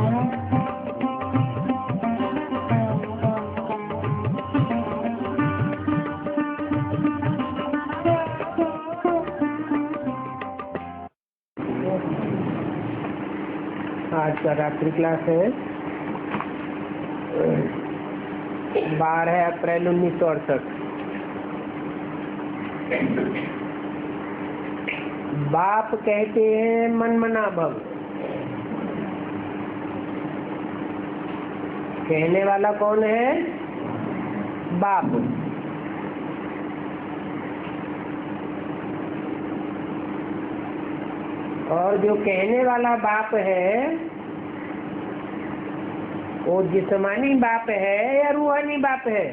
आज का रात्रि क्लास है 12 अप्रैल 1968। बाप कहते हैं मनमना भव। कहने वाला कौन है? बाप। और जो कहने वाला बाप है वो जिस्मानी बाप है या रूहानी बाप है?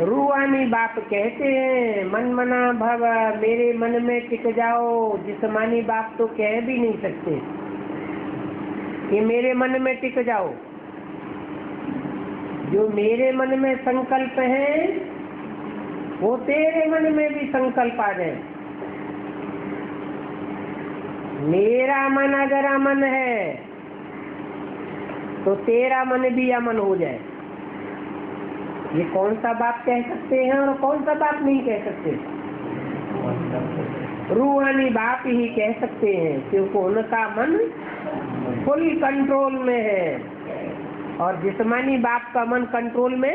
रूहानी बाप कहते हैं मनमना भव, मेरे मन में टिक जाओ। जिस्मानी बाप तो कह भी नहीं सकते कि मेरे मन में टिक जाओ। जो मेरे मन में संकल्प है वो तेरे मन में भी संकल्प आ जाए। मेरा मन अगर अमन है तो तेरा मन भी अमन हो जाए। ये कौन सा बाप कह सकते हैं और कौन सा बाप नहीं कह सकते? रूहानी बाप ही कह सकते हैं, क्योंकि उनका मन फुल कंट्रोल में है और जिस्मानी बाप का मन कंट्रोल में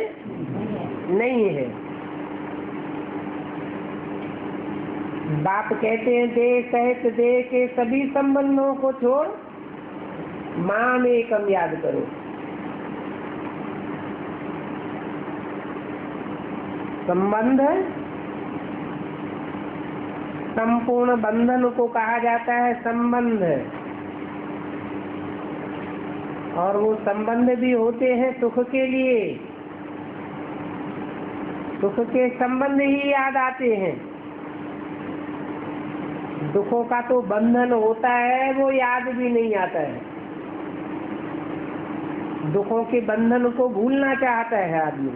नहीं है। बाप कहते हैं देह सहित देह के सभी संबंधों को छोड़ माम एकम याद करो। संबंध संपूर्ण बंधन को कहा जाता है संबंध, और वो संबंध भी होते हैं सुख के लिए। सुख के संबंध ही याद आते हैं। दुखों का तो बंधन होता है, वो याद भी नहीं आता है। दुखों के बंधन को भूलना चाहता है आदमी।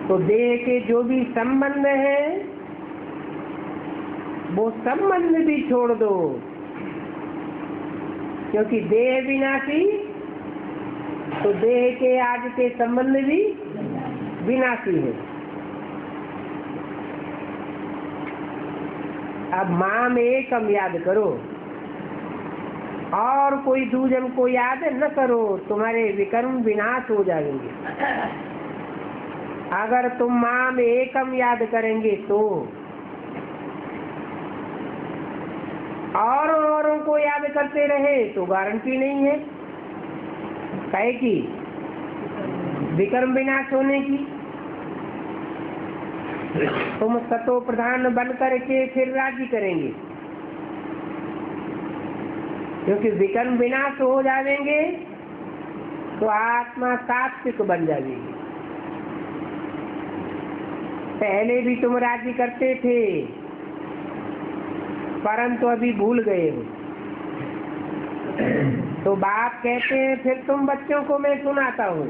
तो देह के जो भी संबंध है वो संबंध भी छोड़ दो, क्योंकि देह विनाशी, तो देह के आज के संबंध भी विनाशी है। अब माम एकम याद करो और कोई दूजन को याद न करो, तुम्हारे विकर्म विनाश हो जाएंगे। अगर तुम माम एकम याद करेंगे तो और औरों को याद करते रहे तो गारंटी नहीं है कहे कि विकर्म विनाश होने की। तुम सतो प्रधान बन करके फिर राज्य करेंगे, क्योंकि विकर्म विनाश हो जाएंगे तो आत्मा सात्विक बन जाएगी। पहले भी तुम राज्य करते थे परंतु अभी भूल गए हो। तो बाप कहते हैं फिर तुम बच्चों को मैं सुनाता हूँ,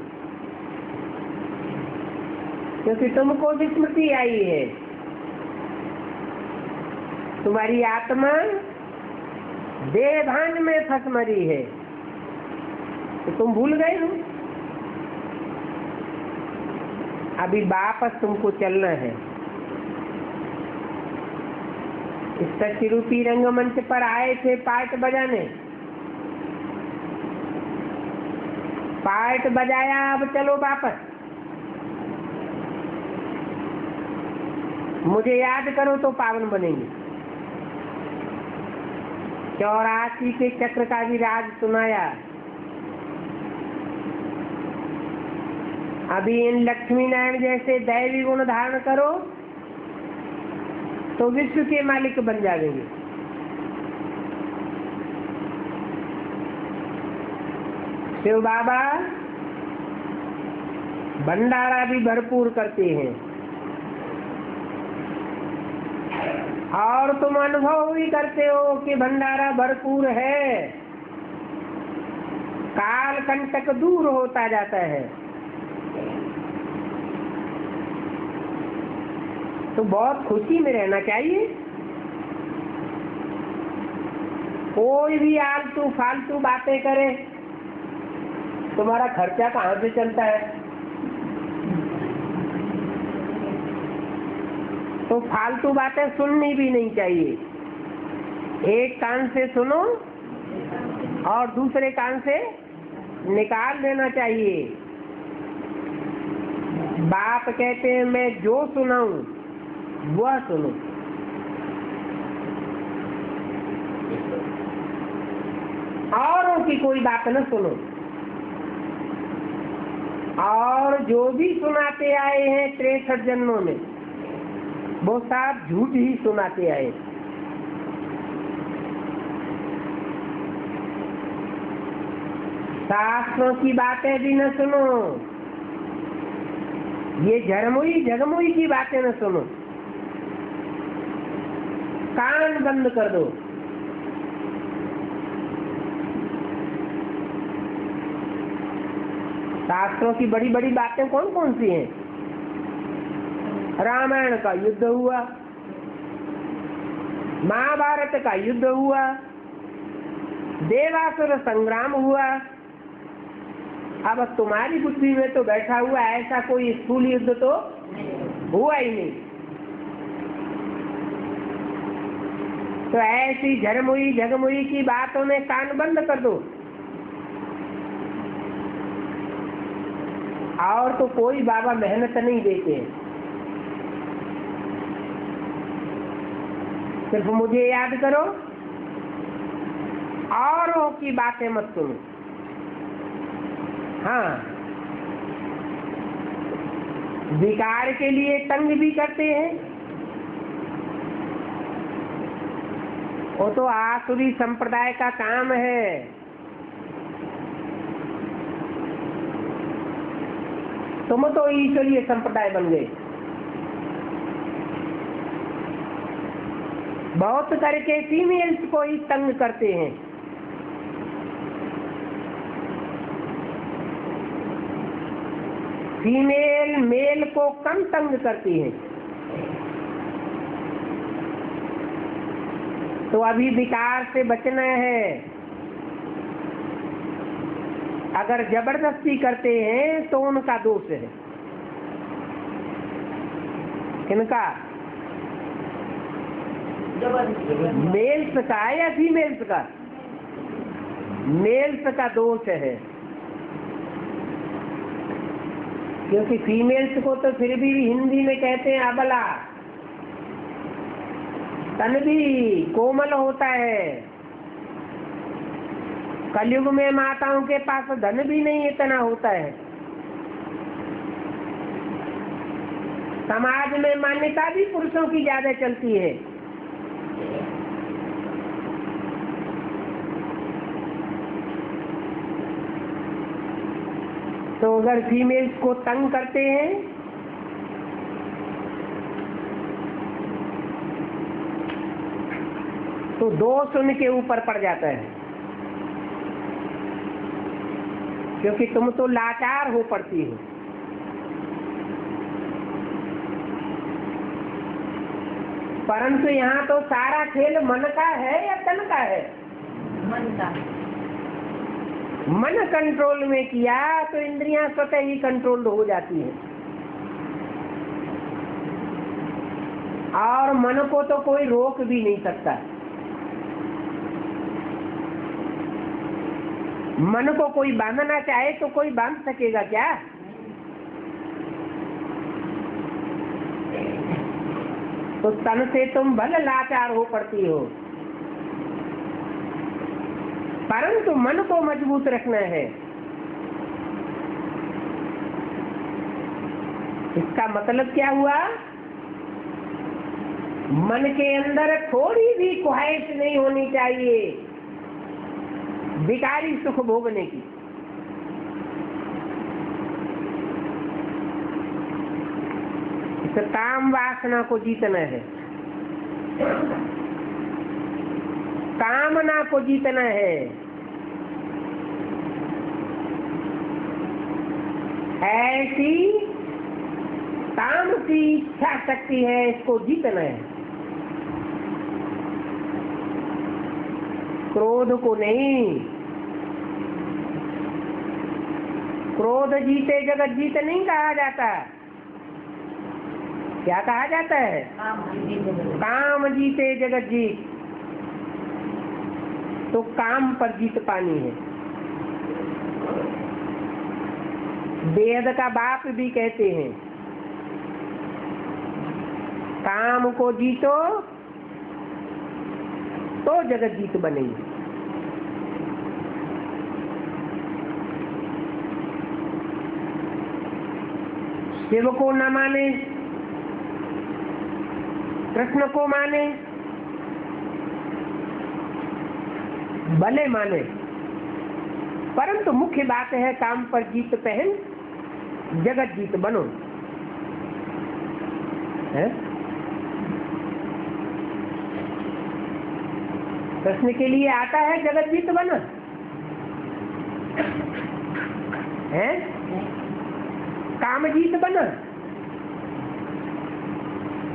क्योंकि तुमको विस्मृति आई है। तुम्हारी आत्मा देह भान में फंस मरी है, तो तुम भूल गए हो। अभी वापस तुमको चलना है। इस सच्ची रूपी रंगमंच पर आए थे पार्ट बजाने, पार्ट बजाया, अब चलो वापस। मुझे याद करो तो पावन बनेंगे। 84 के चक्र का भी राज सुनाया। अभी इन लक्ष्मी नारायण जैसे दैवी गुण धारण करो तो विश्व के मालिक बन जाएंगे। शिव बाबा भंडारा भी भरपूर करते हैं और तुम अनुभव भी करते हो कि भंडारा भरपूर है। काल कंटक दूर होता जाता है। तो बहुत खुशी में रहना चाहिए। कोई भी आलतू फालतू बातें करे, तुम्हारा खर्चा कहाँ से चलता है? तो फालतू बातें सुननी भी नहीं चाहिए। एक कान से सुनो और दूसरे कान से निकाल देना चाहिए। बाप कहते हैं मैं जो सुनाऊं वह सुनो। औरों की कोई बात न सुनो। और जो भी सुनाते आए हैं 63 जन्मों में, वो सब झूठ ही सुनाते आए। शास्त्रों की बातें भी न सुनो, ये झरमुई झगमुई की बातें न सुनो, कान बंद कर दो। शास्त्रों की बड़ी बड़ी बातें कौन कौन सी हैं? रामायण का युद्ध हुआ, महाभारत का युद्ध हुआ, देवासुर संग्राम हुआ। अब तुम्हारी बुद्धि में तो बैठा हुआ ऐसा कोई स्थूल युद्ध तो हुआ ही नहीं। तो ऐसी झरमुई झगमुई की बातों में कान बंद कर दो। और तो कोई बाबा मेहनत नहीं देते, सिर्फ मुझे याद करो, औरों की बातें मत सुनो। हाँ, विकार के लिए तंग भी करते हैं, वो तो आसुरी संप्रदाय का काम है। तुम तो ईश्वरीय संप्रदाय बन गए। बहुत करके फीमेल्स को ही तंग करते हैं। फीमेल मेल को कम तंग करती है। तो अभी विकार से बचना है। अगर जबरदस्ती करते हैं तो उनका दोष है। किनका? मेल्स का या फीमेल्स का? मेल्स का दोष है, क्योंकि फीमेल्स को तो फिर भी हिंदी में कहते हैं अबला। तन भी कोमल होता है। कलयुग में माताओं के पास धन भी नहीं इतना होता है। समाज में मान्यता भी पुरुषों की ज्यादा चलती है। तो अगर फीमेल्स को तंग करते हैं तो दोष उनके ऊपर पड़ जाता है, क्योंकि तुम तो लाचार हो पड़ती हो। परंतु यहाँ तो सारा खेल मन का है या तन का है? मन का। मन कंट्रोल में किया तो इंद्रियां स्वतः ही कंट्रोल्ड हो जाती है। और मन को तो कोई रोक भी नहीं सकता। मन को कोई बांधना चाहे तो कोई बांध सकेगा क्या? तो तन से तुम भले लाचार हो पड़ती हो, परंतु मन को मजबूत रखना है। इसका मतलब क्या हुआ? मन के अंदर थोड़ी भी ख्वाहिश नहीं होनी चाहिए विकारी सुख भोगने की। इस काम वासना को जीतना है, कामना को जीतना है। ऐसी काम की इच्छा शक्ति है, इसको जीतना है। क्रोध को नहीं। क्रोध जीते जगत जीत नहीं कहा जाता। क्या कहा जाता है? काम जीते जगत जीत। तो काम पर जीत पानी है। वेद का बाप भी कहते हैं काम को जीतो तो जगत जीत बनेगी। शिव को न माने, कृष्ण को माने, भले माने, परंतु मुख्य बात है काम पर जीत पहन जगत जीत बनो है? कृष्ण के लिए आता है जगत जीत बना है? काम जीत बना।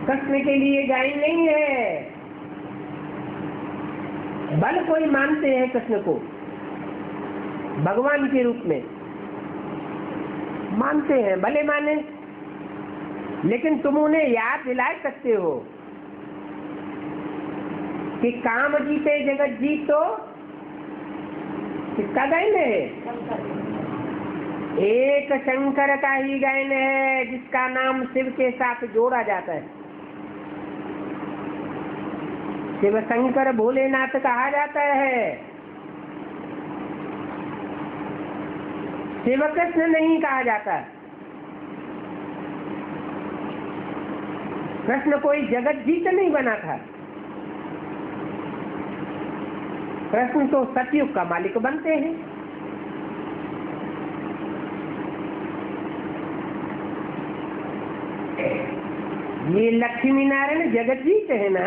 कृष्ण के लिए गाय नहीं है। बल कोई मानते हैं कृष्ण को भगवान के रूप में मानते हैं, भले माने, लेकिन तुम उन्हें याद दिला सकते हो कि काम जीते जगत जीत तो किसका गायन है? एक शंकर का ही गायन है जिसका नाम शिव के साथ जोड़ा जाता है। शिव शंकर भोलेनाथ कहा जाता है, शिव कृष्ण नहीं कहा जाता। कृष्ण कोई जगत जीत नहीं बना था। कृष्ण तो सतयुग का मालिक बनते हैं। ये लक्ष्मी नारायण जगत जीत है ना।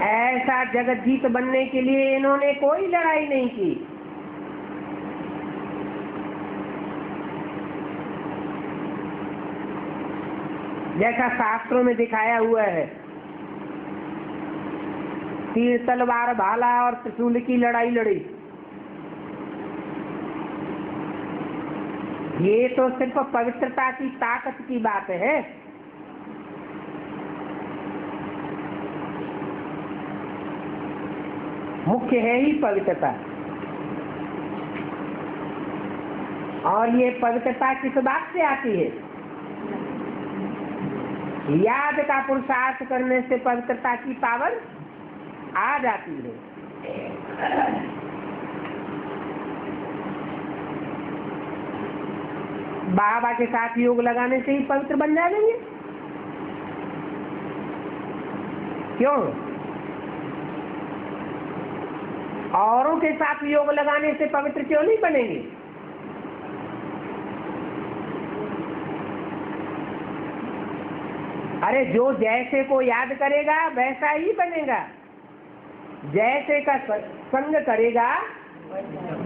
ऐसा जगत जीत बनने के लिए इन्होंने कोई लड़ाई नहीं की। जैसा शास्त्रों में दिखाया हुआ है, तीर तलवार भाला और त्रिशूल की लड़ाई लड़ी। ये तो सिर्फ पवित्रता की ताकत की बात है। मुख्य है ही पवित्रता। और ये पवित्रता किस बात से आती है? याद का पुरुषार्थ करने से पवित्रता की पावर आ जाती है। बाबा के साथ योग लगाने से ही पवित्र बन जाएंगे। क्यों? औरों के साथ योग लगाने से पवित्र क्यों नहीं बनेंगे? अरे जो जैसे को याद करेगा वैसा ही बनेगा। जैसे का संग करेगा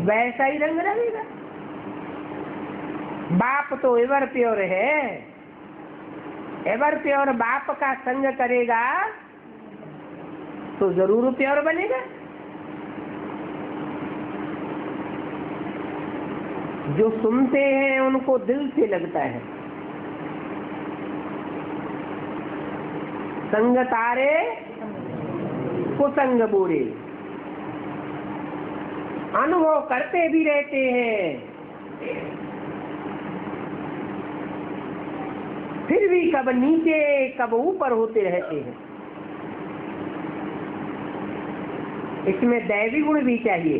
वैसा ही रंग रहेगा। बाप तो एवर प्योर है। एवर प्योर बाप का संग करेगा तो जरूर प्योर बनेगा। जो सुनते हैं उनको दिल से लगता है। संग तारे कुसंग बूढ़े, अनुभव करते भी रहते हैं, फिर भी कब नीचे कब ऊपर होते रहते हैं। इसमें दैवी गुण भी चाहिए।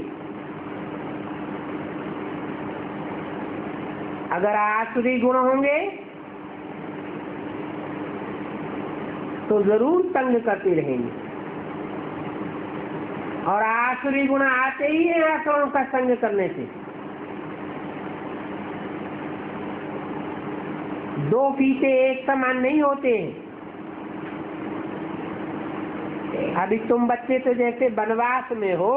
अगर आसुरी गुण होंगे तो जरूर तंग करते रहेंगे, और आसुरी गुण आते ही हैं आसुरों का संग करने से। दो फीते एक समान नहीं होते। अभी तुम बच्चे तो जैसे वनवास में हो,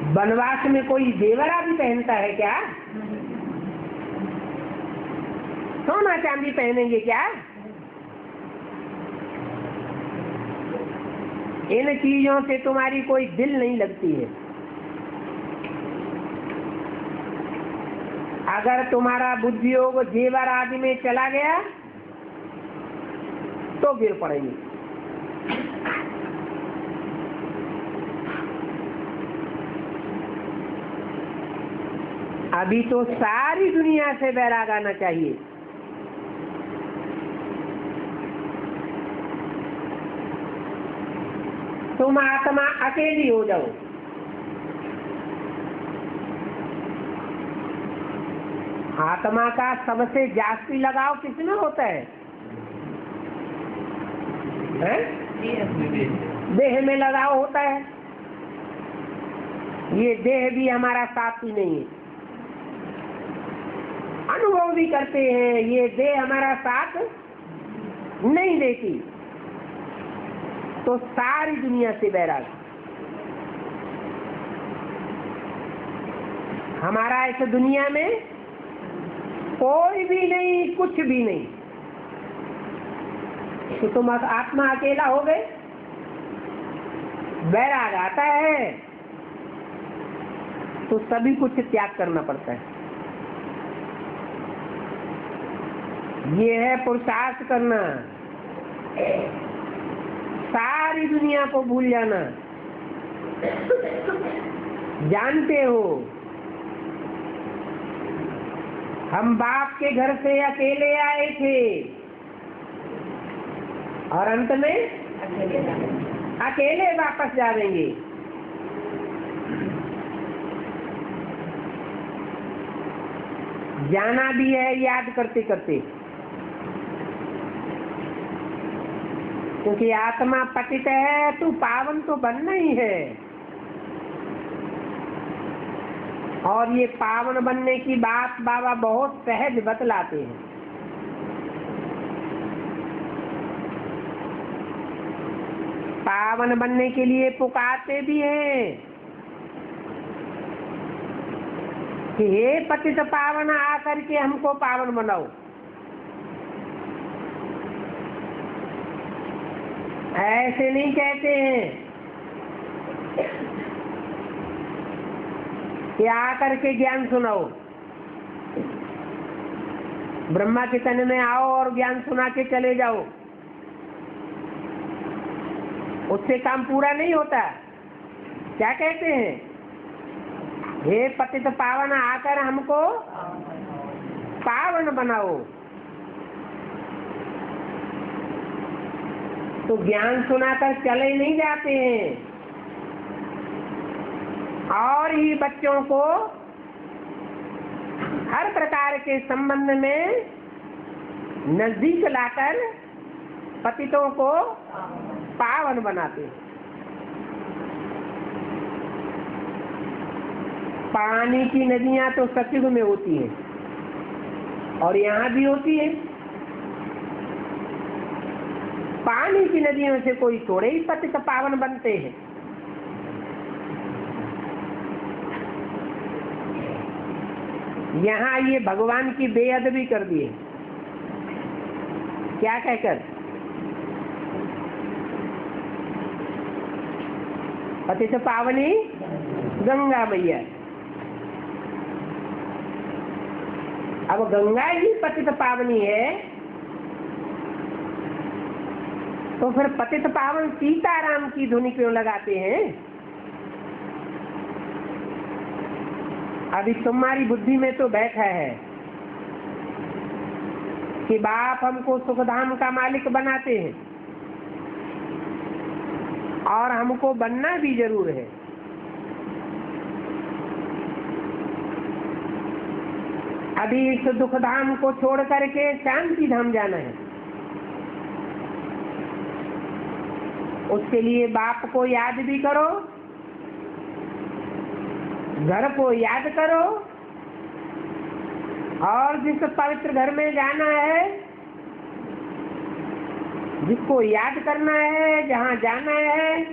वनवास में कोई जेवर आदि पहनता है क्या? सोना चांदी पहनेंगे क्या? इन चीजों से तुम्हारी कोई दिल नहीं लगती है। अगर तुम्हारा बुद्धि योग जेवर आदि में चला गया तो गिर पड़ेगी। अभी तो सारी दुनिया से वैराग आना चाहिए। तुम आत्मा अकेली हो जाओ। आत्मा का सबसे जास्ती लगाव किसमें होता है? देह में लगाव होता है। ये देह भी हमारा साथी नहीं है। अनुभव भी करते हैं, ये देह हमारा साथ नहीं देती। तो सारी दुनिया से बैराग। हमारा इस दुनिया में कोई भी नहीं, कुछ भी नहीं। तो तुम आत्मा अकेला हो गए। बैराग आता है तो सभी कुछ त्याग करना पड़ता है। ये है पुरुषार्थ करना, सारी दुनिया को भूल जाना। जानते हो हम बाप के घर से अकेले आए थे और अंत में अकेले वापस जाएंगे। जाना भी है याद करते करते, क्योंकि आत्मा पतित है तो पावन तो बनना ही है। और ये पावन बनने की बात बाबा बहुत सहज बतलाते हैं। पावन बनने के लिए पुकारते भी हैं कि हे पतित पावन आकर के हमको पावन बनाओ। ऐसे नहीं कहते हैं कि आकर के ज्ञान सुनाओ, ब्रह्मा के तन में आओ और ज्ञान सुना के चले जाओ। उससे काम पूरा नहीं होता। क्या कहते हैं? हे पतित पावन आकर हमको पावन बनाओ। तो ज्ञान सुनाकर चले नहीं जाते हैं और ही बच्चों को हर प्रकार के संबंध में नजदीक लाकर पतितों को पावन बनाते हैं। पानी की नदियां तो सतयुग में होती हैं और यहाँ भी होती है। पानी की नदियों से कोई थोड़े ही पतित पावन बनते हैं। यहाँ ये भगवान की बेअदबी कर दिए। क्या कहकर? पतित पावनी गंगा मैया। अब गंगा ही पतित पावनी है तो फिर पतित पावन सीताराम की धुनी क्यों लगाते हैं? अभी तुम्हारी बुद्धि में तो बैठा है कि बाप हमको सुखधाम का मालिक बनाते हैं और हमको बनना भी जरूर है। अभी इस दुखधाम को छोड़ करके शांति धाम जाना है। उसके लिए बाप को याद भी करो, घर को याद करो और जिस पवित्र घर में जाना है, जिसको याद करना है, जहाँ जाना है,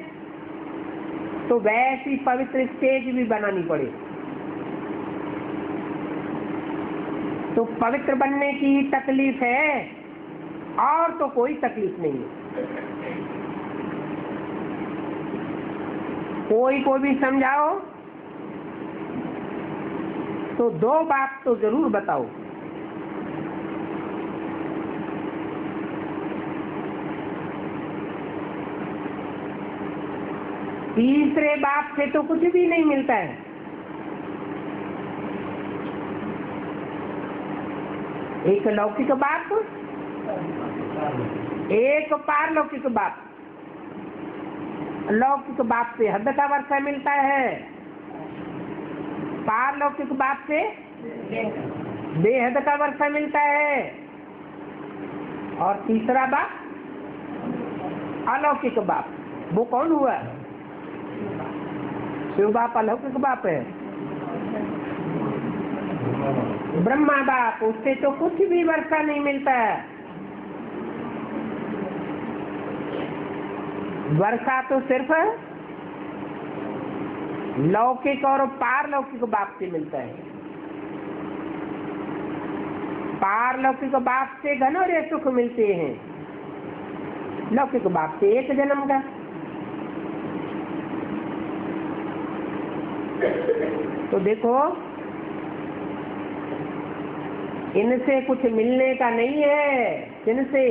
तो वैसी पवित्र स्टेज भी बनानी पड़े। तो पवित्र बनने की तकलीफ है और तो कोई तकलीफ नहीं है। कोई को भी समझाओ तो 2 बात तो जरूर बताओ। तीसरे बाप से तो कुछ भी नहीं मिलता है। एक लौकिक बाप, एक पारलौकिक बाप। लौकिक बाप से हद का वर्षा मिलता है, पारलौकिक बाप से बेहद का वर्षा मिलता है। और तीसरा बाप अलौकिक बाप, वो कौन हुआ? शिव बाप अलौकिक बाप है। ब्रह्मा बाप, उससे तो कुछ भी वर्षा नहीं मिलता है। वर्षा तो सिर्फ लौकिक और पारलौकिक बाप से मिलता है। पारलौकिक बाप से घनोरे सुख मिलते हैं, लौकिक बाप से एक जन्म का। तो देखो, इनसे कुछ मिलने का नहीं है। किनसे?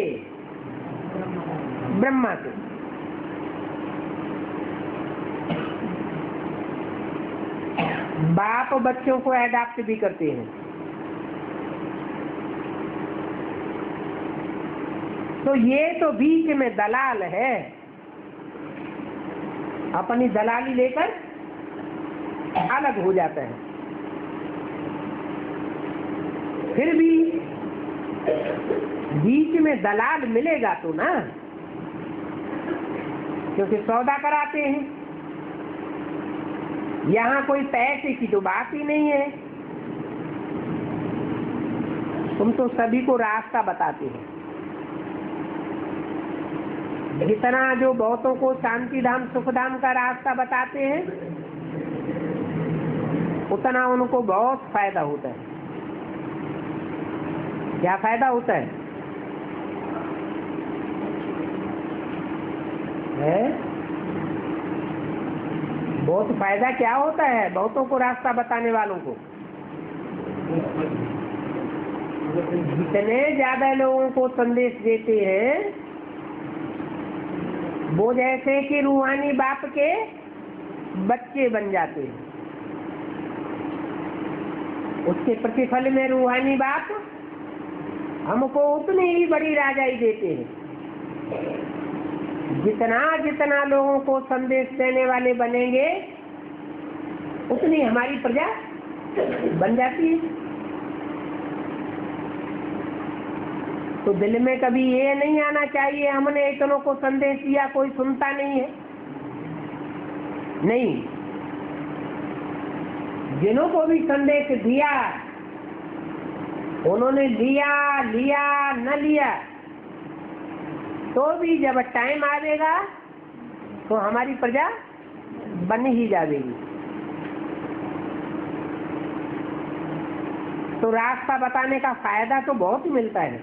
ब्रह्मा से। बाप बच्चों को अडॉप्ट भी करते हैं। तो ये तो बीच में दलाल है, अपनी दलाली लेकर अलग हो जाता है। फिर भी बीच में दलाल मिलेगा तो ना, क्योंकि सौदा कराते हैं। यहाँ कोई पैसे की तो बात ही नहीं है। तुम तो सभी को रास्ता बताते हैं। जितना जो बहुतों को शांति धाम सुख धाम का रास्ता बताते हैं, उतना उनको बहुत फायदा होता है। क्या फायदा होता है? बहुत फायदा क्या होता है बहुतों को रास्ता बताने वालों को? जितने ज्यादा लोगों को संदेश देते हैं, वो जैसे कि रूहानी बाप के बच्चे बन जाते हैं। उसके प्रतिफल में रूहानी बाप हमको उतनी ही बड़ी राजाई देते हैं। जितना जितना लोगों को संदेश देने वाले बनेंगे, उतनी हमारी प्रजा बन जाती है। तो दिल में कभी ये नहीं आना चाहिए हमने इतनों को संदेश दिया, कोई सुनता नहीं है। नहीं, जिन्हों को भी संदेश दिया, उन्होंने लिया न लिया, तो भी जब टाइम आएगा तो हमारी प्रजा बन ही जाएगी। तो रास्ता बताने का फायदा तो बहुत मिलता है।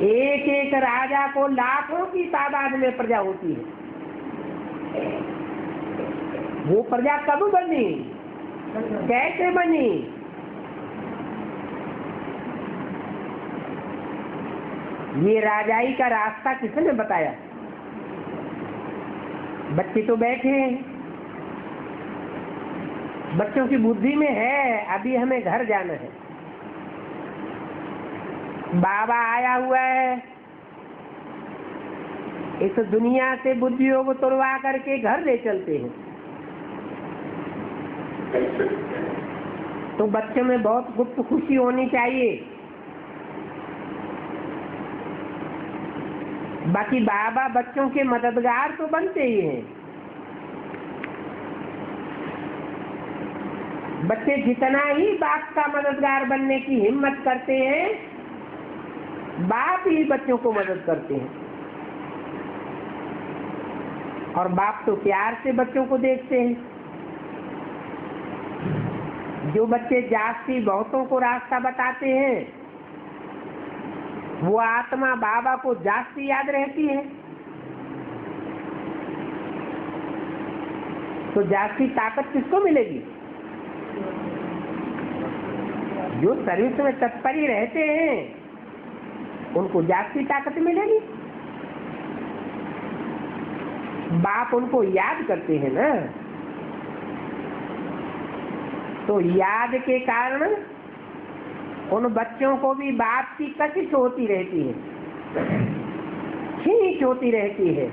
एक एक राजा को लाखों की तादाद में प्रजा होती है। वो प्रजा कब बनी, कैसे बनी? ये राजाई का रास्ता किसने बताया? बच्चे तो बैठे हैं, बच्चों की बुद्धि में है अभी हमें घर जाना है। बाबा आया हुआ है, इस दुनिया से बुद्धियों को तोड़वा करके घर ले चलते हैं। तो बच्चों में बहुत गुप्त खुशी होनी चाहिए। बाकी बाबा बच्चों के मददगार तो बनते ही हैं। बच्चे जितना ही बाप का मददगार बनने की हिम्मत करते हैं, बाप ही बच्चों को मदद करते हैं। और बाप तो प्यार से बच्चों को देखते हैं। जो बच्चे जाति बहुतों को रास्ता बताते हैं, वो आत्मा बाबा को जाति याद रहती है। तो जाति ताकत किसको मिलेगी? जो सर्विस में तत्पर ही रहते हैं, उनको जाति ताकत मिलेगी। बाप उनको याद करते हैं ना, तो याद के कारण उन बच्चों को भी बाप की कशिश होती रहती है, खींच होती रहती है।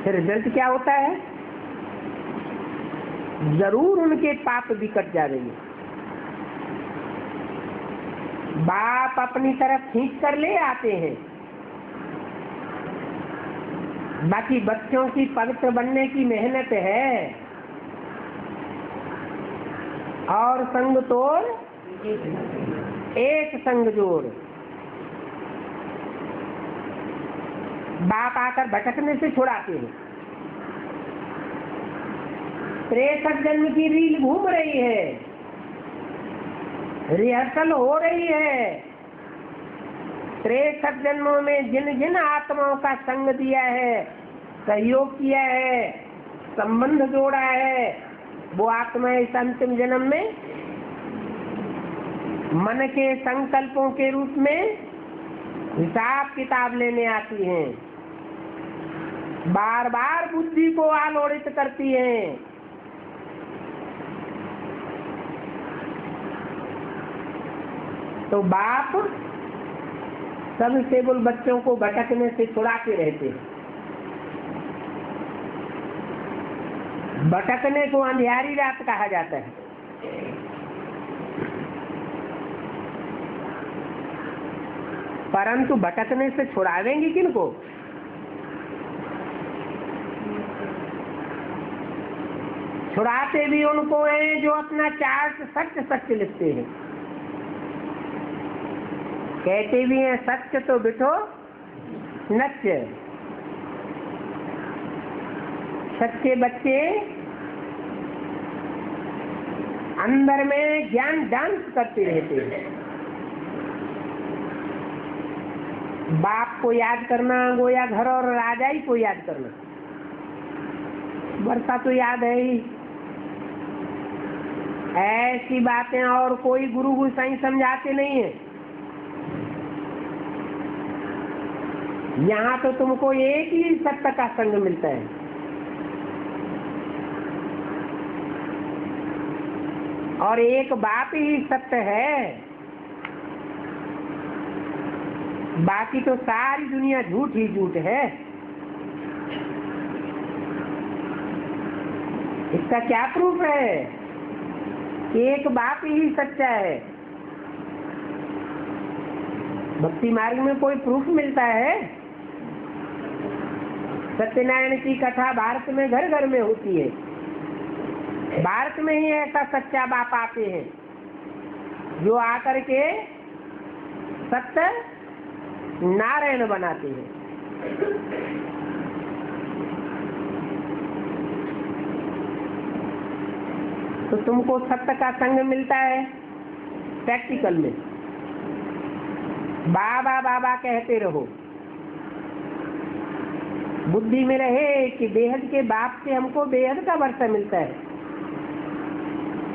फिर रिजल्ट क्या होता है? जरूर उनके पाप भी कट जाएंगे। बाप अपनी तरफ खींच कर ले आते हैं, बाकी बच्चों की पवित्र बनने की मेहनत है। और संग तोड़ एक संग जोड़। बाप आकर भटकने से छुड़ाते हैं। 63 जन्म की रील घूम रही है, रिहर्सल हो रही है। 63 जन्मों में जिन जिन आत्माओं का संग दिया है, सहयोग किया है, संबंध जोड़ा है, वो आत्मा इस अंतिम जन्म में मन के संकल्पों के रूप में हिसाब किताब लेने आती हैं। बार बार बुद्धि को आलोड़ित करती हैं। तो बाप सब स्टेबल बच्चों को भटकने से छुड़ाते रहते हैं। भटकने को अंधियारी रात कहा जाता है। परंतु भटकने से छुड़ावेंगे किनको? छुड़ाते भी उनको हैं जो अपना चार्ट सत्य सत्य लिखते हैं। कहते भी हैं सत्य तो बिठो नत्य। सच्चे बच्चे अंदर में ज्ञान डांस करते रहते हैं। बाप को याद करना, गोया घर और राजाई को याद करना। वर्षा तो याद है ही। ऐसी बातें और कोई गुरु गोसाई समझाते नहीं है। यहाँ तो तुमको एक ही सत्य का संग मिलता है। और एक बाप ही सत्य है, बाकी तो सारी दुनिया झूठ ही झूठ है। इसका क्या प्रूफ है कि एक बाप ही सच्चा है? भक्ति मार्ग में कोई प्रूफ मिलता है? सत्यनारायण की कथा भारत में घर घर में होती है। भारत में ही ऐसा सच्चा बाप आते हैं जो आकर के सत्य नारायण बनाते हैं। तो तुमको सत्य का संग मिलता है प्रैक्टिकल में। बाबा बाबा कहते रहो, बुद्धि में रहे कि बेहद के बाप से हमको बेहद का वर्षा मिलता है।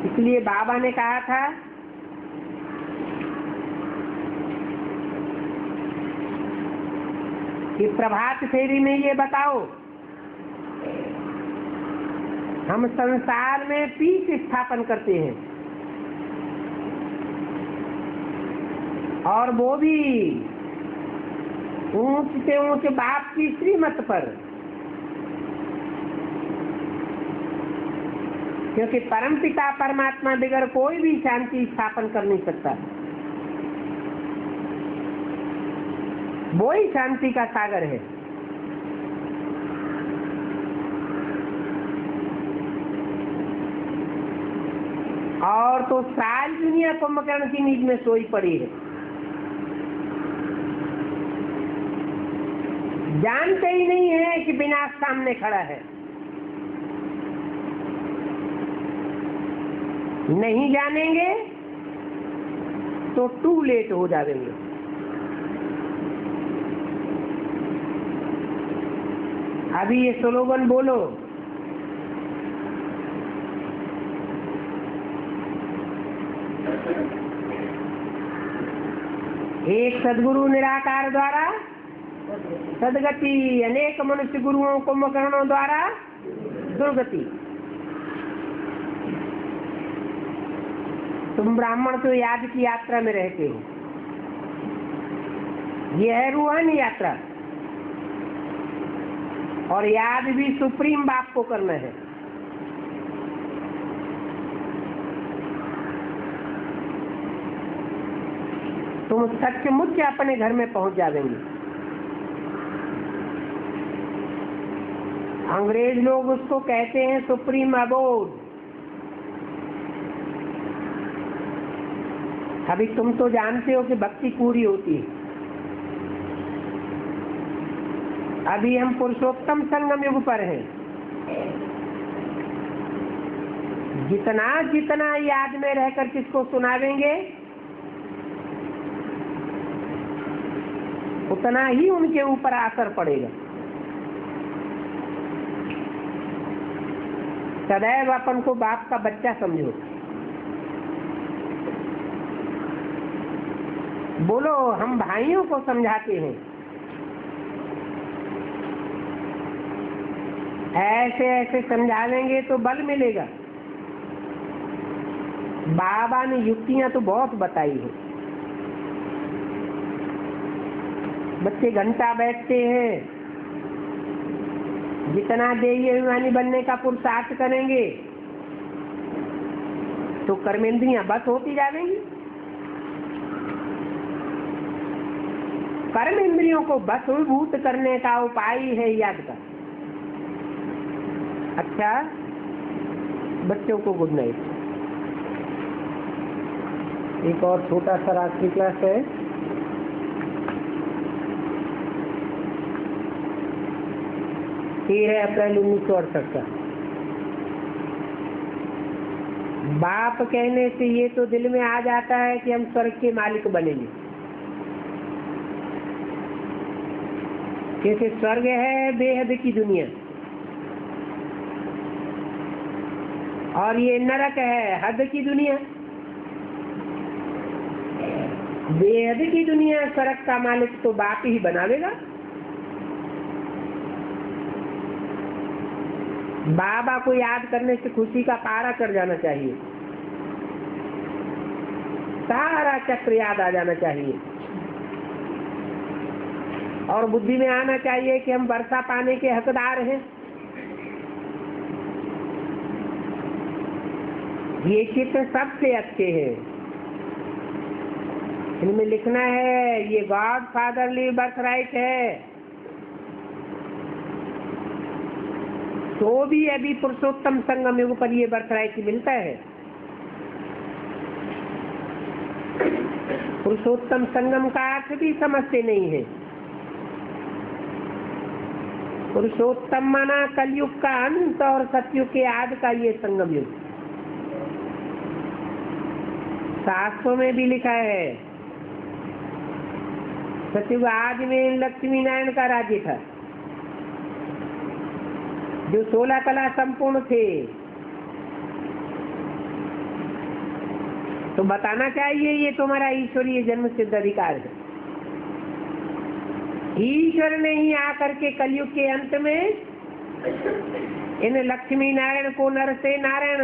इसलिए बाबा ने कहा था कि प्रभात फेरी में ये बताओ, हम संसार में पीस स्थापन करते हैं और वो भी ऊंच से ऊंच बाप की श्रीमत पर, क्योंकि परमपिता परमात्मा बगैर कोई भी शांति स्थापन कर नहीं सकता। वो ही शांति का सागर है। और तो सारी दुनिया कुंभकर्ण की नींद में सोई पड़ी है। जानते ही नहीं है कि विनाश सामने खड़ा है। नहीं जानेंगे तो टू लेट हो जाएंगे। अभी ये स्लोगन बोलो, एक सदगुरु निराकार द्वारा सदगति, अनेक मनुष्य गुरुओं कुंभकर्णों द्वारा दुर्गति। तुम ब्राह्मण तो याद की यात्रा में रहते हो, ये है रूहानी यात्रा, और याद भी सुप्रीम बाप को करना है। तुम सचमुच अपने घर में पहुंच जाएंगे। अंग्रेज लोग उसको कहते हैं सुप्रीम अबोर्ड। अभी तुम तो जानते हो कि भक्ति पूरी होती है। अभी हम पुरुषोत्तम संगम युग पर हैं। जितना जितना याद में रहकर किसको सुनावेंगे, उतना ही उनके ऊपर असर पड़ेगा। सदैव अपन को बाप का बच्चा समझो। बोलो, हम भाइयों को समझाते हैं, ऐसे ऐसे समझावेंगे तो बल मिलेगा। बाबा ने युक्तियां तो बहुत बताई है। बच्चे घंटा बैठते हैं, जितना देही अभिमानी बनने का पुरुषार्थ करेंगे तो कर्मेंद्रियां बस होती जाएंगी। कर्म इंद्रियों को बसभूत करने का उपाय है याद का। अच्छा, बच्चों को गुड नाइट। एक और छोटा सा रात्रि क्लास है। 13 अप्रैल 1968 का। बाप कहने से ये तो दिल में आ जाता है कि हम स्वर्ग के मालिक बनेंगे, क्योंकि स्वर्ग है बेहद की दुनिया और ये नरक है हद की दुनिया। बेहद की दुनिया, स्वर्ग का मालिक तो बाप ही बनावेगा। बाबा को याद करने से खुशी का पारा चढ़ जाना चाहिए, सारा चक्र याद आ जाना चाहिए, और बुद्धि में आना चाहिए कि हम वर्षा पाने के हकदार हैं। ये चित्र सबसे अच्छे हैं। इनमें लिखना है ये गॉड फादरली बर्थ राइट है। तो भी अभी पुरुषोत्तम संगम युग पर ये बर्थ राइट मिलता है। पुरुषोत्तम संगम का अर्थ भी समझते नहीं है। पुरुषोत्तम माना कलयुग का अंत और सतयुग के आदि का ये संगम युग। शास्त्रों में भी लिखा है सतयुग आदि में लक्ष्मी नारायण का राज्य था, जो 16 कला संपूर्ण थे। तो बताना चाहिए ये तुम्हारा ईश्वरीय जन्म सिद्ध अधिकार है। ईश्वर ने ही आकर के कलयुग के अंत में इन लक्ष्मी नारायण को नर से नारायण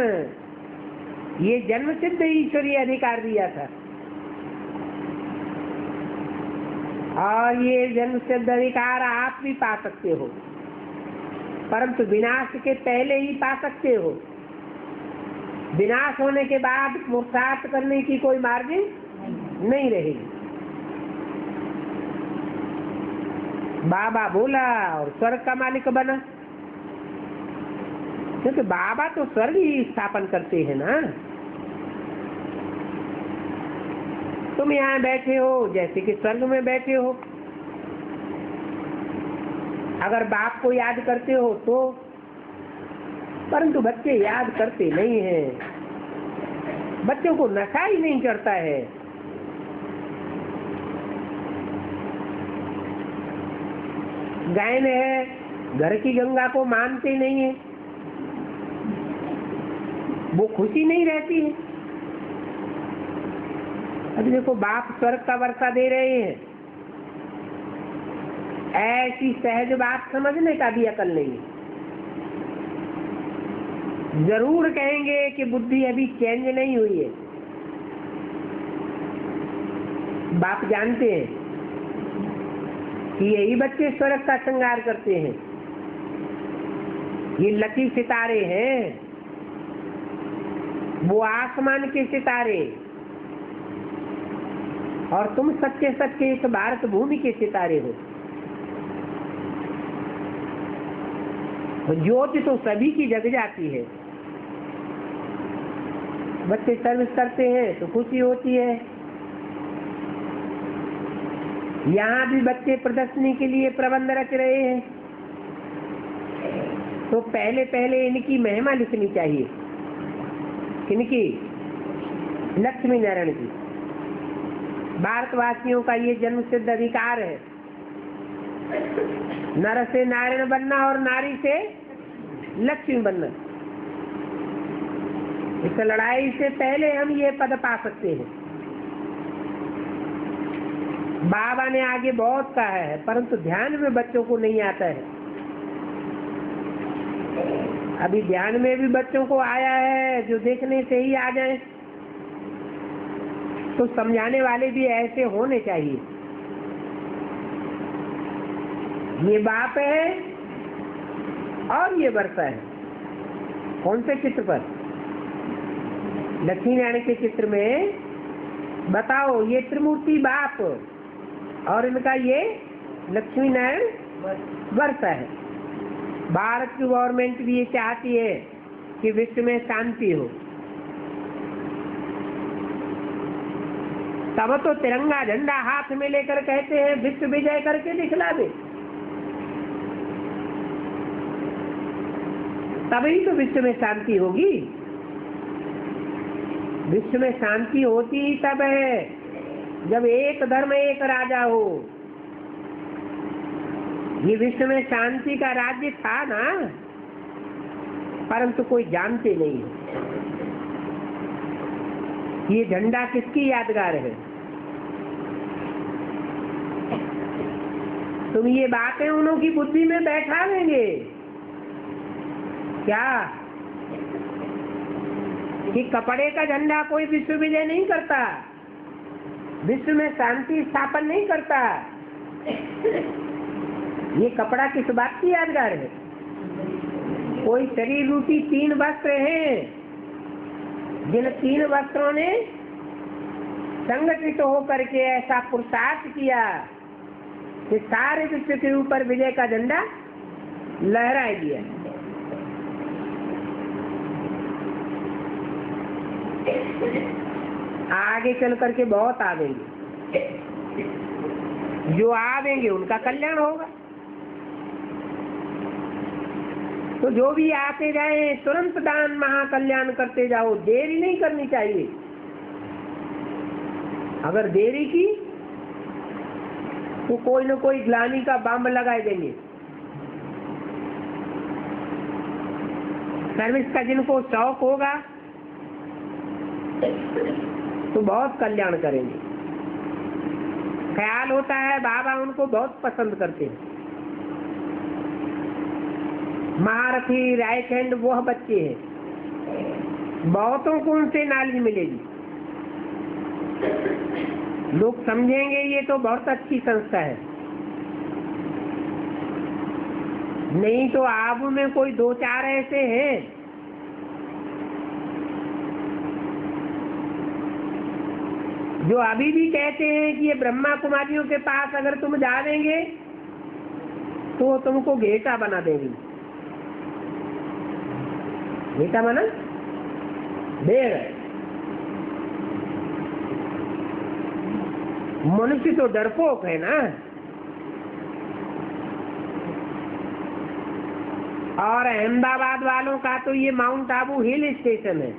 ये जन्म सिद्ध ईश्वरीय अधिकार दिया था, और ये जन्म सिद्ध अधिकार आप भी पा सकते हो, परंतु विनाश के पहले ही पा सकते हो। विनाश होने के बाद पुरुषार्थ करने की कोई मार्ग नहीं रहेगी। बाबा बोला और स्वर्ग का मालिक बना, क्योंकि बाबा तो स्वर्ग ही स्थापन करते हैं ना। तुम यहाँ बैठे हो जैसे कि स्वर्ग में बैठे हो। अगर बाप को याद करते हो तो, परंतु बच्चे याद करते नहीं हैं। बच्चों को नशा ही नहीं चढ़ता है। गायन है, घर की गंगा को मानते नहीं है, वो खुशी नहीं रहती है। अभी देखो बाप स्वर्ग का वर्षा दे रहे हैं, ऐसी सहज बात समझने का भी अकल नहीं है। जरूर कहेंगे कि बुद्धि अभी चेंज नहीं हुई है। बाप जानते हैं कि यही बच्चे स्वर्ग का श्रृंगार करते हैं, ये लकी सितारे हैं, वो आसमान के सितारे, और तुम सच्चे सच्चे इस भारत भूमि के सितारे हो। ज्योति तो सभी की जग जाती है। बच्चे सर्विस करते हैं तो खुशी होती है। यहाँ भी बच्चे प्रदर्शनी के लिए प्रबंध रच रहे हैं, तो पहले पहले इनकी महिमा लिखनी चाहिए। किनकी? लक्ष्मी नारायण की। भारतवासियों का ये जन्म सिद्ध अधिकार है, नर से नारायण बनना और नारी से लक्ष्मी बनना। इस लड़ाई से पहले हम ये पद पा सकते हैं। बाबा ने आगे बहुत कहा है, परंतु ध्यान में बच्चों को नहीं आता है। अभी ध्यान में भी बच्चों को आया है, जो देखने से ही आ जाए, तो समझाने वाले भी ऐसे होने चाहिए। ये बाप है और ये वर्षा है। कौन से चित्र पर? लक्ष्मी नारायण के चित्र में बताओ, ये त्रिमूर्ति बाप और इनका ये लक्ष्मी नारायण वर्षा है। भारत की गवर्नमेंट भी ये चाहती है कि विश्व में शांति हो, तब तो तिरंगा झंडा हाथ में लेकर कहते हैं विश्व विजय करके दिखला दे, तभी तो विश्व में शांति होगी। विश्व में शांति होती ही तब है जब एक धर्म एक राजा हो। ये विश्व में शांति का राज्य था ना, परंतु कोई जानते नहीं है। ये झंडा किसकी यादगार है? तुम ये बातें उन्हों की बुद्धि में बैठा लेंगे क्या कि कपड़े का झंडा कोई विश्व विजय नहीं करता, विश्व में शांति स्थापन नहीं करता। ये कपड़ा किस बात की यादगार है? कोई शरीर रूपी 3 वस्त्र हैं, जिन 3 वस्त्रों ने संगठित होकर के ऐसा पुरुषार्थ किया कि सारे विश्व के ऊपर विजय का झंडा लहराए दिया। आगे चल करके बहुत आवेंगे, जो आवेंगे उनका कल्याण होगा। तो जो भी आते जाए तुरंत दान महाकल्याण करते जाओ, देरी नहीं करनी चाहिए। अगर देरी की तो कोई न कोई ग्लानि का बम लगाए देंगे। सर्विस का जिनको शौक होगा तो बहुत कल्याण करेंगे। ख्याल होता है बाबा उनको बहुत पसंद करते हैं। महारथी राइट हैंड वह बच्चे हैं, बहुतों को उनसे नॉलेज मिलेगी। लोग समझेंगे ये तो बहुत अच्छी संस्था है। नहीं तो आबू में कोई 2-4 ऐसे हैं जो अभी भी कहते हैं कि ये ब्रह्मा कुमारियों के पास अगर तुम जावेंगे तो तुमको घेटा बना देंगे। घेटा बना देर। मनुष्य तो डरपोक है ना, और अहमदाबाद वालों का तो ये माउंट आबू हिल स्टेशन है।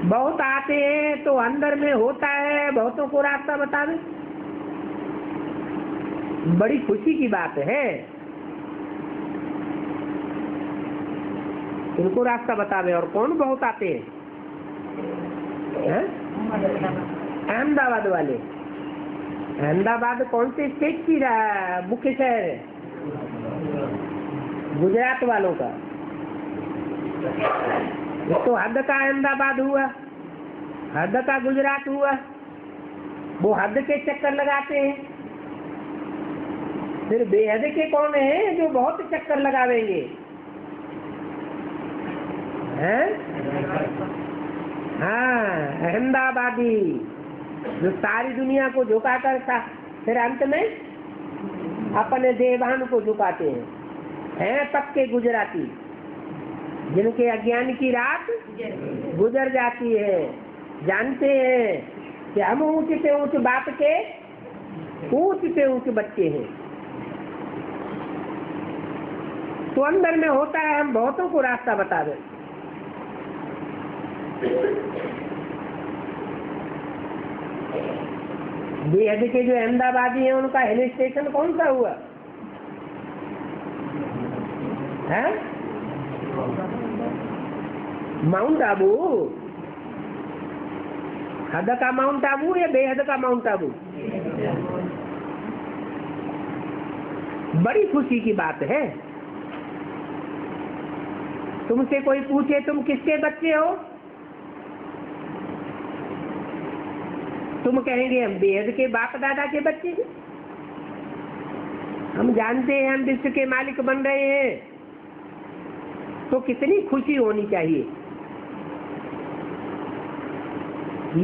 बहुत आते हैं तो अंदर में होता है, बहुतों को रास्ता बता दे, बड़ी खुशी की बात है। इनको रास्ता बतावे। और कौन बहुत आते हैं? अहमदाबाद वाले। अहमदाबाद कौन से स्टेट की मुख्य शहर है? गुजरात वालों का। ये तो हद का अहमदाबाद हुआ, हद का गुजरात हुआ। वो हद के चक्कर लगाते हैं। फिर बेहद के कौन है जो बहुत चक्कर लगावेंगे? हैं? हाँ, अहमदाबादी जो सारी दुनिया को झुका कर था, फिर अंत में अपने देवान को झुकाते हैं पक्के गुजराती, जिनके अज्ञान की रात गुजर जाती है। जानते हैं कि हम ऊंच से ऊंच बाप के ऊंच से ऊंच बच्चे हैं। तो अंदर में होता है हम बहुतों को रास्ता बता दें। बेहद के जो अहमदाबादी हैं उनका हिल स्टेशन कौन सा हुआ है? माउंट आबू। हद का माउंट आबू या बेहद का माउंट आबू? बड़ी खुशी की बात है। तुमसे कोई पूछे तुम किसके बच्चे हो, तुम कहेंगे हम बेहद के बाप दादा के बच्चे हैं। हम जानते हैं हम विश्व के मालिक बन रहे हैं, तो कितनी खुशी होनी चाहिए।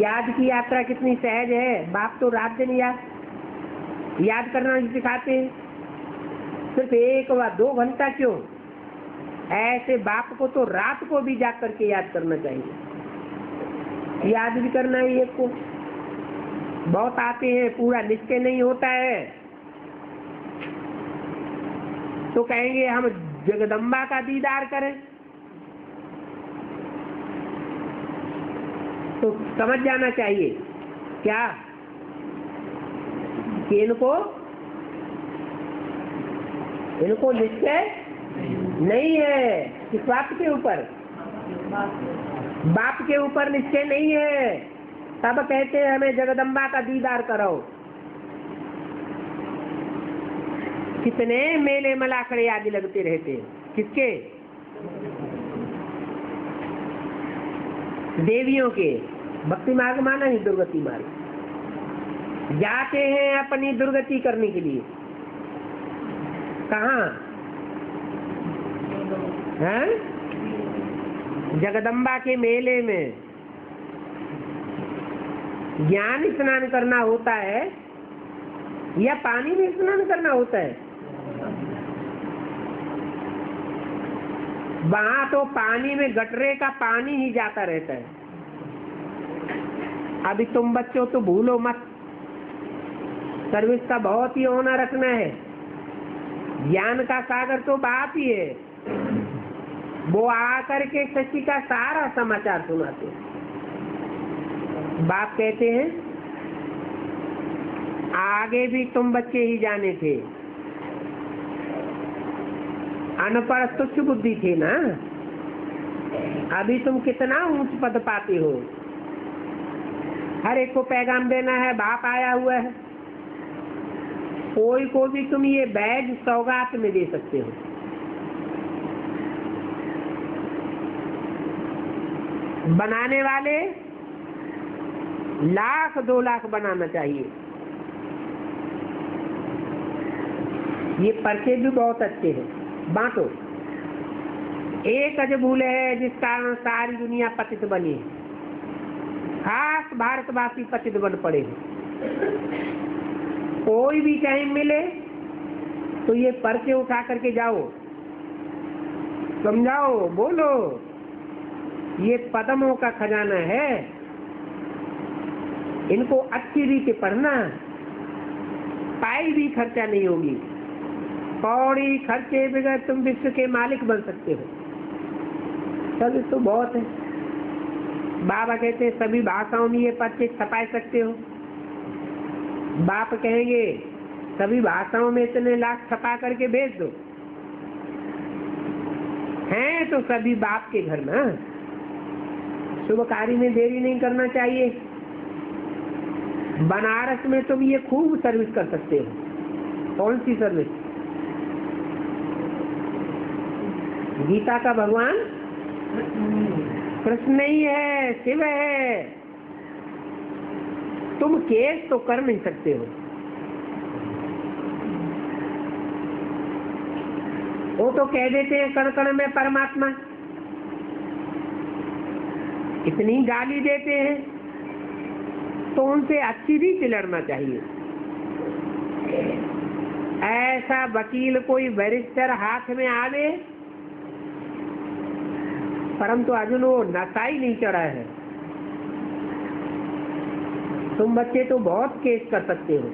याद की यात्रा कितनी सहज है। बाप तो रात दिन याद करना सिखाते हैं। सिर्फ 1 व 2 घंटा क्यों, ऐसे बाप को तो रात को भी जाग करके याद करना चाहिए। याद भी करना है। एक को बहुत आते हैं, पूरा निश्चय नहीं होता है, तो कहेंगे हम जगदम्बा का दीदार करें। तो समझ जाना चाहिए क्या कि इनको निश्चय नहीं है। किस बात के ऊपर? बाप के ऊपर निश्चय नहीं है। तब कहते हैं हमें जगदम्बा का दीदार करो। कितने मेले मलाखड़े आदि लगते रहते हैं। किसके? देवियों के। भक्ति मार्ग माना नहीं, दुर्गति मार्ग। जाते हैं अपनी दुर्गति करने के लिए। कहाँ? हैं? जगदम्बा के मेले में ज्ञान स्नान करना होता है या पानी में स्नान करना होता है? वहां तो पानी में गटरे का पानी ही जाता रहता है। अभी तुम बच्चों तो भूलो मत, सर्विस का बहुत ही होना रखना है। ज्ञान का सागर तो बाप ही है। वो आकर के शशि का सारा समाचार सुनाते हैं। बाप कहते हैं आगे भी तुम बच्चे ही जाने थे, अनपढ़ तुच्छ बुद्धि थे ना। अभी तुम कितना ऊंच पद पाते हो। हर एक को पैगाम देना है, बाप आया हुआ है। कोई को भी तुम ये बैग सौगात में दे सकते हो। बनाने वाले 1,00,000 2 लाख बनाना चाहिए। ये पर्चे भी बहुत अच्छे हैं, बांटो। एक अजबूल है जिस कारण सारी दुनिया पतित बनी है। खास भारतवासी पतित बन पड़े हैं। कोई भी टाइम मिले तो ये पर्चे उठा करके जाओ, समझाओ, बोलो ये पद्मों का खजाना है, इनको अच्छी रीति पढ़ना, पाई भी खर्चा नहीं होगी। कौड़ी खर्चे बगैर तुम विश्व के मालिक बन सकते हो। सब तो बहुत है। बाबा कहते हैं सभी भाषाओं में ये पर्चे छपा सकते हो। बाप कहेंगे सभी भाषाओं में इतने लाख छपा करके भेज दो। हैं तो सभी बाप के घर में। शुभ कार्य में देरी नहीं करना चाहिए। बनारस में तुम ये खूब सर्विस कर सकते हो। कौन सी सर्विस? गीता का भगवान कृष्ण नहीं है, शिव है। तुम केस तो कर नहीं सकते हो। वो तो कह देते हैं कण कण में परमात्मा। इतनी गाली देते हैं तो उनसे अच्छी रीति लड़ना चाहिए। ऐसा वकील कोई बैरिस्टर हाथ में आवे, परंतु अर्जुन वो नशा ही नहीं चढ़ा है। तुम बच्चे तो बहुत केस कर सकते हो।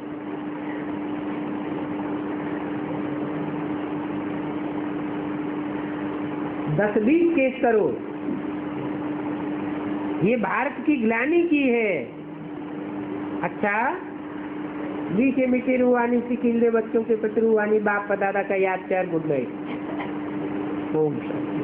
दस 20 केस करो। ये भारत की ग्लानि की है। अच्छा, मीठे मीठे रूहानी सिकिल्ले बच्चों के प्रति रूहानी बाप दादा का याद कर। Good night. ओम शांति।